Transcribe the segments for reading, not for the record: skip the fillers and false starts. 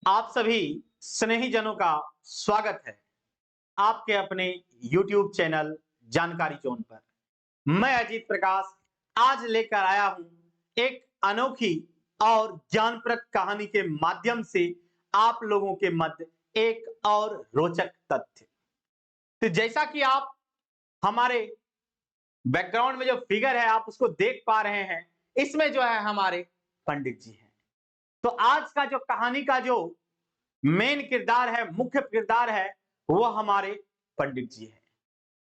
आप सभी स्नेही जनों का स्वागत है आपके अपने YouTube चैनल जानकारी जोन पर। मैं अजीत प्रकाश आज लेकर आया हूं एक अनोखी और ज्ञानप्रद कहानी के माध्यम से आप लोगों के मध्य एक और रोचक तथ्य। तो जैसा कि आप हमारे बैकग्राउंड में जो फिगर है आप उसको देख पा रहे हैं, इसमें जो है हमारे पंडित जी हैं। तो आज का जो कहानी का जो मेन किरदार है, मुख्य किरदार है, वो हमारे पंडित जी हैं।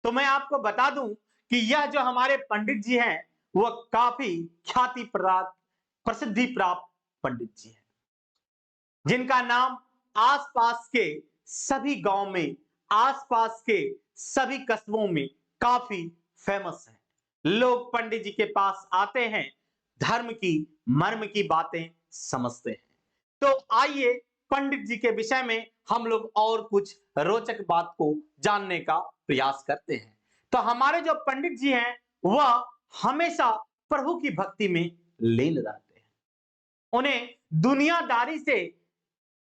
तो मैं आपको बता दूं कि यह जो हमारे पंडित जी हैं, वह काफी ख्याति प्राप्त, प्रसिद्धि प्राप्त पंडित जी हैं, जिनका नाम आसपास के सभी गांव में, आसपास के सभी कस्बों में काफी फेमस है। लोग पंडित जी के पास आते हैं, धर्म की, मर्म की बातें समझते हैं। तो आइए पंडित जी के विषय में हम लोग और कुछ रोचक बात को जानने का प्रयास करते हैं। तो हमारे जो पंडित जी हैं, वह हमेशा प्रभु की भक्ति में लीन रहते हैं। उन्हें दुनियादारी से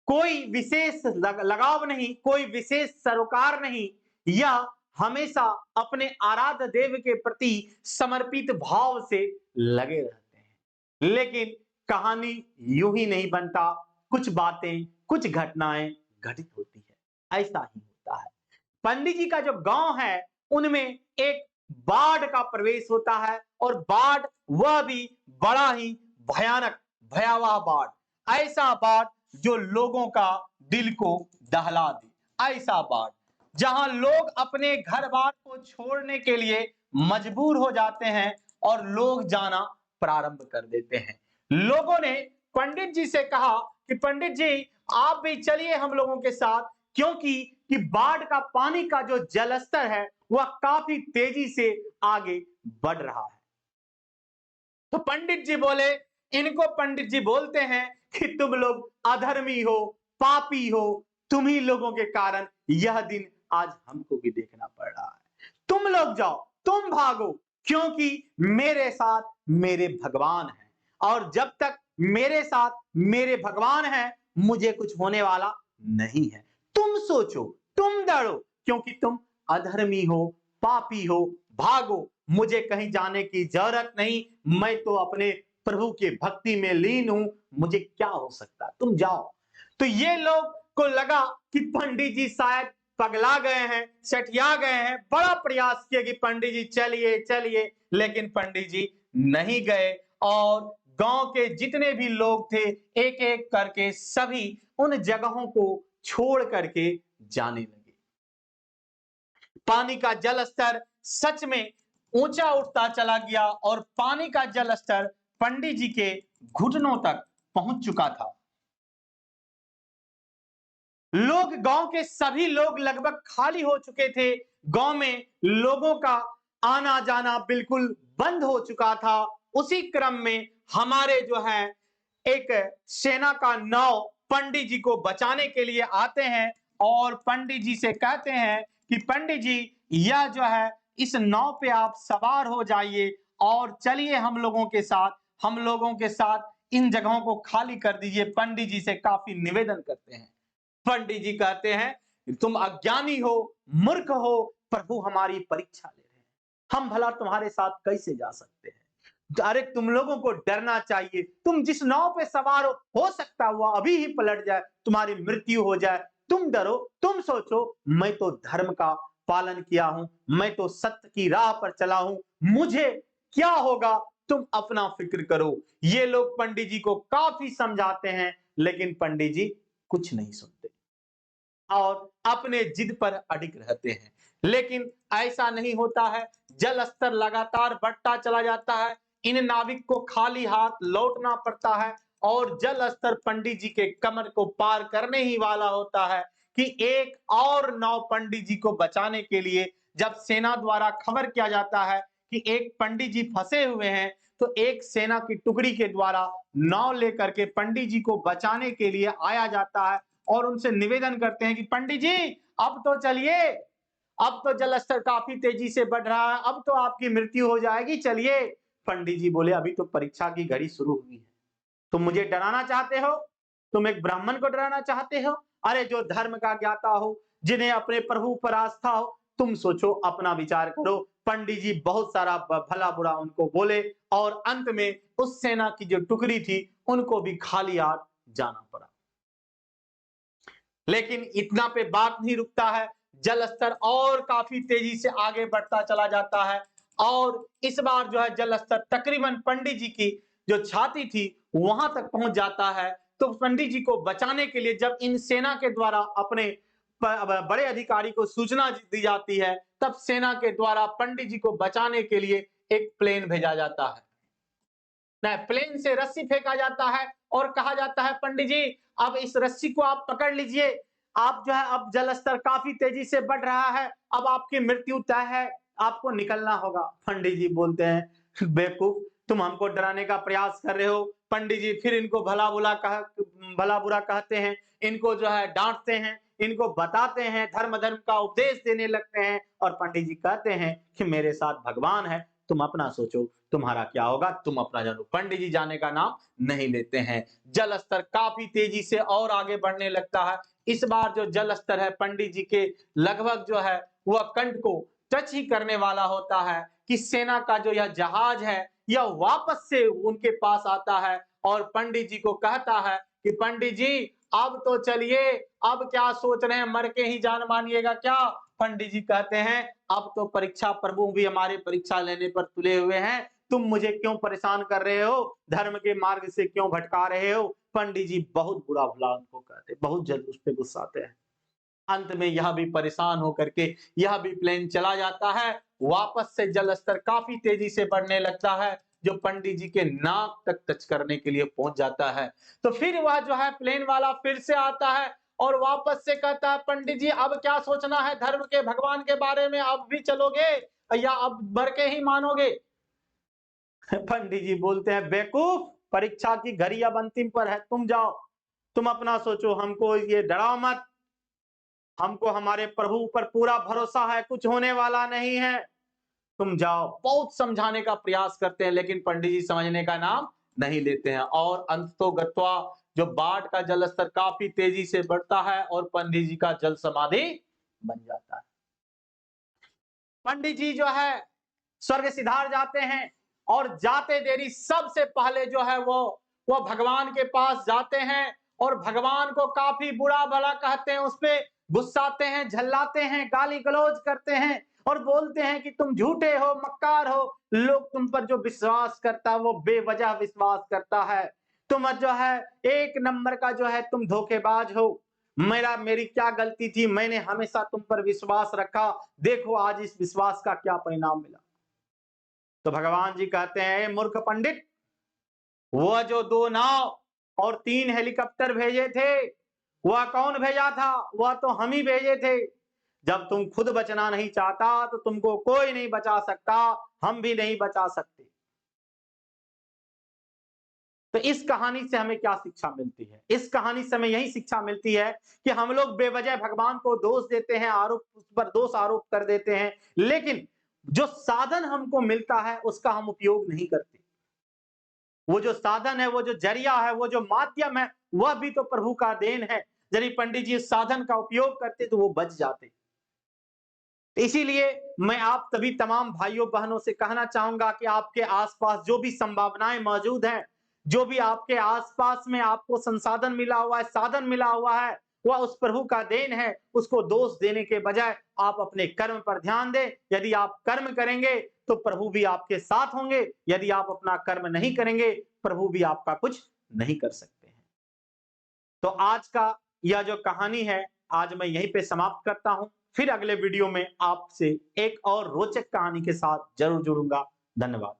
कोई विशेष लगाव नहीं, कोई विशेष सरोकार नहीं। यह हमेशा अपने आराध्य देव के प्रति समर्पित भाव से लगे रहते हैं। लेकिन कहानी यूं ही नहीं बनता, कुछ बातें, कुछ घटनाएं घटित होती है, ऐसा ही होता है। पंडित जी का जो गांव है, उनमें एक बाढ़ का प्रवेश होता है, और बाढ़ वह भी बड़ा ही भयानक, भयावह बाढ़। ऐसा बाढ़ जो लोगों का दिल को दहला दे, ऐसा बाढ़ जहां लोग अपने घर बार को छोड़ने के लिए मजबूर हो जाते हैं और लोग जाना प्रारंभ कर देते हैं। लोगों ने पंडित जी से कहा कि पंडित जी आप भी चलिए हम लोगों के साथ, क्योंकि कि बाढ़ का पानी का जो जलस्तर है वह काफी तेजी से आगे बढ़ रहा है। तो पंडित जी बोले, इनको पंडित जी बोलते हैं कि तुम लोग अधर्मी हो, पापी हो, तुम ही लोगों के कारण यह दिन आज हमको भी देखना पड़ रहा है। तुम लोग जाओ, तुम भागो, क्योंकि मेरे साथ मेरे भगवान हैं, और जब तक मेरे साथ मेरे भगवान हैं, मुझे कुछ होने वाला नहीं है। तुम सोचो, तुम डरो, क्योंकि तुम अधर्मी हो, पापी हो, भागो, मुझे कहीं जाने की जरूरत नहीं, मैं तो अपने प्रभु की भक्ति में लीन हूं, मुझे क्या हो सकता है, तुम जाओ। तो ये लोग को लगा कि पंडित जी शायद पगला गए हैं, सठिया गए हैं। बड़ा प्रयास किया कि पंडित जी चलिए चलिए, लेकिन पंडित जी नहीं गए, और गांव के जितने भी लोग थे एक एक करके सभी उन जगहों को छोड़ करके जाने लगे। पानी का जल स्तर सच में ऊंचा उठता चला गया, और पानी का जल स्तर पंडित जी के घुटनों तक पहुंच चुका था। लोग, गांव के सभी लोग लगभग खाली हो चुके थे। गांव में लोगों का आना जाना बिल्कुल बंद हो चुका था। उसी क्रम में हमारे जो है एक सेना का नाव पंडित जी को बचाने के लिए आते हैं, और पंडित जी से कहते हैं कि पंडित जी यह जो है इस नाव पे आप सवार हो जाइए और चलिए हम लोगों के साथ, हम लोगों के साथ इन जगहों को खाली कर दीजिए। पंडित जी से काफी निवेदन करते हैं। पंडित जी कहते हैं तुम अज्ञानी हो, मूर्ख हो, प्रभु हमारी परीक्षा ले रहे हैं, हम भला तुम्हारे साथ कैसे जा सकते हैं। अरे तुम लोगों को डरना चाहिए, तुम जिस नाव पे सवार हो सकता हुआ अभी ही पलट जाए, तुम्हारी मृत्यु हो जाए, तुम डरो, तुम सोचो, मैं तो धर्म का पालन किया हूं, मैं तो सत्य की राह पर चला हूं, मुझे क्या होगा, तुम अपना फिक्र करो। ये लोग पंडित जी को काफी समझाते हैं, लेकिन पंडित जी कुछ नहीं सुनते और अपने जिद पर अडिग रहते हैं। लेकिन ऐसा नहीं होता है, जल स्तर लगातार बढ़ता चला जाता है। इन नाविक को खाली हाथ लौटना पड़ता है, और जल स्तर पंडित जी के कमर को पार करने ही वाला होता है कि एक और नाव पंडित जी को बचाने के लिए जब सेना द्वारा खबर किया जाता है कि एक पंडित जी फंसे हुए हैं, तो एक सेना की टुकड़ी के द्वारा नाव लेकर के पंडित जी को बचाने के लिए आया जाता है, और उनसे निवेदन करते हैं कि पंडित जी अब तो चलिए, अब तो जलस्तर काफी तेजी से बढ़ रहा है, अब तो आपकी मृत्यु हो जाएगी, चलिए। पंडित जी बोले अभी तो परीक्षा की घड़ी शुरू हुई है, तुम मुझे डराना चाहते हो, तुम एक ब्राह्मण को डराना चाहते हो? अरे जो धर्म का ज्ञाता हो, जिन्हें अपने प्रभु पर आस्था हो, तुम सोचो, अपना विचार करो। पंडित जी बहुत सारा भला बुरा उनको बोले और अंत में उस सेना की जो टुकड़ी थी उनको भी खाली हाथ जाना पड़ा। लेकिन इतना पे बात नहीं रुकता है, जल स्तर और काफी तेजी से आगे बढ़ता चला जाता है और इस बार जो है जल स्तर तकरीबन पंडित जी की जो छाती थी वहां तक पहुंच जाता है। तो पंडित जी को बचाने के लिए जब इन सेना के द्वारा अपने बड़े अधिकारी को सूचना दी जाती है, तब सेना के द्वारा पंडित जी को बचाने के लिए एक प्लेन भेजा जाता है। प्लेन से रस्सी फेंका जाता है और कहा जाता है, पंडित जी अब इस रस्सी को आप पकड़ लीजिए, आप जो है अब जल स्तर काफी तेजी से बढ़ रहा है, अब आपकी मृत्यु तय है, आपको निकलना होगा। पंडित जी बोलते हैं, बेवकूफ, तुम हमको डराने का प्रयास कर रहे हो। पंडित जी फिर इनको भला बुरा कहते हैं, इनको जो है डांटते हैं, इनको बताते हैं, धर्म का उपदेश देने लगते हैं और पंडित जी कहते हैं कि मेरे साथ भगवान है, तुम अपना सोचो तुम्हारा क्या होगा, तुम अपना जानो। पंडित जी जाने का नाम नहीं लेते हैं। जल स्तर काफी तेजी से और आगे बढ़ने लगता है। इस बार जो जल स्तर है पंडित जी के लगभग जो है वह कंठ को टच ही करने वाला होता है कि सेना का जो यह जहाज है यह वापस से उनके पास आता है और पंडित जी को कहता है कि पंडित जी अब तो चलिए, अब क्या सोच रहे हैं, मर के ही जान मानिएगा क्या? पंडित जी कहते हैं, अब तो परीक्षा, प्रभु भी हमारे परीक्षा लेने पर तुले हुए हैं, तुम मुझे क्यों परेशान कर रहे हो, धर्म के मार्ग से क्यों भटका रहे हो? पंडित जी बहुत बुरा भला उनको कहते, बहुत जल्द उस पर गुस्साते हैं। अंत में यह भी परेशान होकर के यह भी प्लेन चला जाता है, वापस से जल स्तर काफी तेजी से बढ़ने लगता है, जो पंडित जी के नाक तक टच करने के लिए पहुंच जाता है। तो फिर वह जो है प्लेन वाला फिर से आता है और वापस से कहता है, पंडित जी अब क्या सोचना है धर्म के, भगवान के बारे में, अब भी चलोगे या अब मर के ही मानोगे? पंडित जी बोलते हैं, बेवकूफ, परीक्षा की घड़ी अब अंतिम पर है, तुम जाओ, तुम अपना सोचो, हमको ये डराओ मत, हमको हमारे प्रभु पर पूरा भरोसा है, कुछ होने वाला नहीं है, तुम जाओ। बहुत समझाने का प्रयास करते हैं लेकिन पंडित जी समझने का नाम नहीं लेते हैं और अंततोगत्वा जो बाढ़ का जल स्तर काफी तेजी से बढ़ता है और पंडित जी का जल समाधि बन जाता है। पंडित जी जो है स्वर्ग सिधार जाते हैं और जाते देरी सबसे पहले जो है वो भगवान के पास जाते हैं और भगवान को काफी बुरा भला कहते हैं, उस पे गुस्साते हैं, झल्लाते हैं, गाली गलौज करते हैं और बोलते हैं कि तुम झूठे हो, मक्कार हो, लोग तुम पर जो विश्वास करता है वो बेवजह विश्वास करता है, तुम जो है एक नंबर का जो है तुम धोखेबाज हो, मेरी क्या गलती थी, मैंने हमेशा तुम पर विश्वास रखा, देखो आज इस विश्वास का क्या परिणाम मिला। तो भगवान जी कहते हैं, मूर्ख पंडित, वह जो 2 नाव और 3 हेलीकॉप्टर भेजे थे, वह कौन भेजा था? वह तो हम ही भेजे थे। जब तुम खुद बचना नहीं चाहता तो तुमको कोई नहीं बचा सकता, हम भी नहीं बचा सकते। तो इस कहानी से हमें क्या शिक्षा मिलती है? इस कहानी से हमें यही शिक्षा मिलती है कि हम लोग बेवजह भगवान को दोष देते हैं, उस पर दोष आरोप कर देते हैं, लेकिन जो साधन हमको मिलता है उसका हम उपयोग नहीं करते। वो जो साधन है, वो जो जरिया है, वो जो माध्यम है, वह भी तो प्रभु का देन है। यदि पंडित जी इस साधन का उपयोग करते तो वो बच जाते। इसीलिए मैं आप सभी तमाम भाइयों बहनों से कहना चाहूंगा कि आपके आसपास जो भी संभावनाएं मौजूद हैं, जो भी आपके आसपास में आपको संसाधन मिला हुआ है, साधन मिला हुआ है, वह उस प्रभु का देन है। उसको दोष देने के बजाय आप अपने कर्म पर ध्यान दें। यदि आप कर्म करेंगे तो प्रभु भी आपके साथ होंगे, यदि आप अपना कर्म नहीं करेंगे प्रभु भी आपका कुछ नहीं कर सकते हैं। तो आज का यह जो कहानी है, आज मैं यहीं पे समाप्त करता हूं। फिर अगले वीडियो में आपसे एक और रोचक कहानी के साथ जरूर जुड़ूंगा। धन्यवाद।